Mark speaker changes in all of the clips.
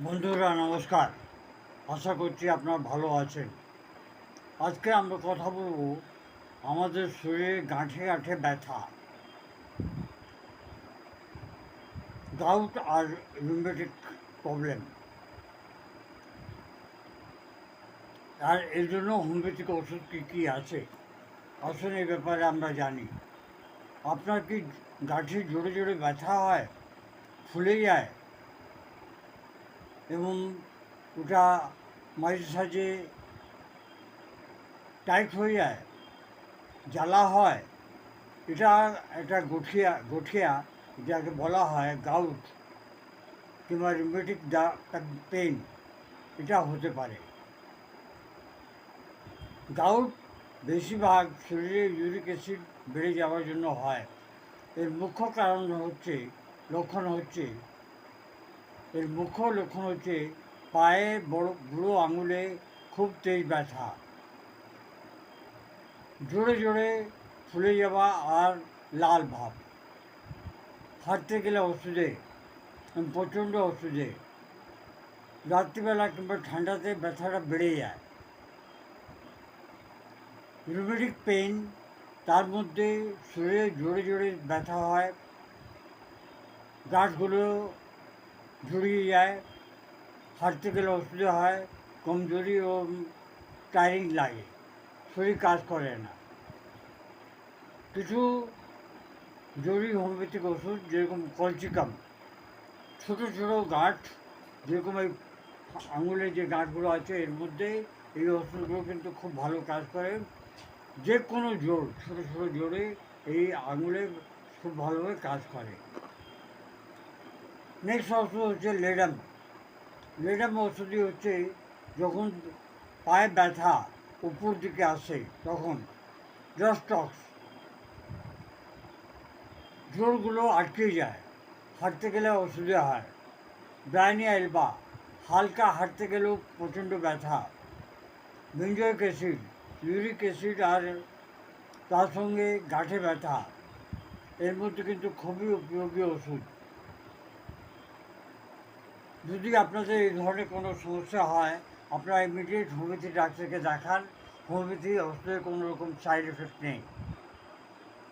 Speaker 1: বন্ধুরা নমস্কার। আশা করছি আপনারা ভালো আছেন। আজকে আমরা কথা বলবো আমাদের শরীরে গাঁঠে গাঁঠে ব্যথা, গাউট আর রিউমেটিক প্রবলেম, আর এর জন্য হোমিওপ্যাথিক ওষুধ কী কী আছে আসুন এই ব্যাপারে আমরা জানি। আপনার কি গাঁঠে জোরে জোরে ব্যথা হয়, ফুলে যায় এবং ওটা মাঝে সাঝে টাইট হয়ে যায়, জ্বালা হয়? এটা একটা গঠিয়া গঠিয়া যাকে বলা হয় গাউট কিংবা রিউমেটিক পেইন, এটা হতে পারে। গাউট বেশিরভাগ শরীরে ইউরিক অ্যাসিড বেড়ে যাওয়ার জন্য হয়। এর মুখ্য কারণ হচ্ছে লক্ষণ হচ্ছে এর মুখ্য লক্ষণ হচ্ছে পায়ে বুড়ো আঙুলে খুব তেজ ব্যথা, জোরে জোরে ফুলে যাওয়া আর লাল ভাব, হাঁটতে গেলে ওষুধে, প্রচণ্ড ওষুধে, রাত্রিবেলা কিংবা ঠান্ডাতে ব্যথাটা বেড়ে যায়। রিউমেটিক পেইন, তার মধ্যে শরীরে জোরে জোরে ব্যথা হয়, গাঁটগুলো জড়িয়ে যায়, হাঁটতে গেলে অসুবিধা হয়, কমজোরি ও টায়ারিং লাগে, শরীর কাজ করে না। কিছু জরুরি হোমিওপ্যাথিক ওষুধ যেরকম কলচিকাম, ছোটো ছোটো গাঁট, যেরকম এই আঙুলের যে গাঁটগুলো আছে এর মধ্যে এই ওষুধগুলো কিন্তু খুব ভালো কাজ করে। যে কোনো জোর, ছোটো ছোটো জোরে এই আঙুলে খুব ভালোভাবে কাজ করে। নেক্সট ওষুধ হচ্ছে লেডাম। লেডাম ওষুধই হচ্ছে যখন পায়ে ব্যথা উপর দিকে আসে তখন জস্টক্স, জোরগুলো আটকে যায়, হাঁটতে গেলে অসুবিধা হয়। ব্রাইনি এলবা, হালকা হাঁটতে গেলেও প্রচণ্ড ব্যথা। বেঞ্জয়েক অ্যাসিড, ইউরিক অ্যাসিড আর তার সঙ্গে গাঁঠে ব্যথা, এর মধ্যে কিন্তু খুবই উপযোগী ওষুধ। যদি আপনাদের এই ধরনের কোনো সমস্যা হয় আপনারা ইমিডিয়েট হোমিওপ্যাথি ডাক্তারকে দেখান। হোমিওপ্যাথি ওষুধের কোনো রকম সাইড এফেক্ট নেই,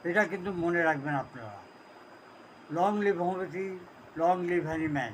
Speaker 1: এটা কিন্তু মনে রাখবেন আপনারা। Long live homeopathy, long live Hahnemann.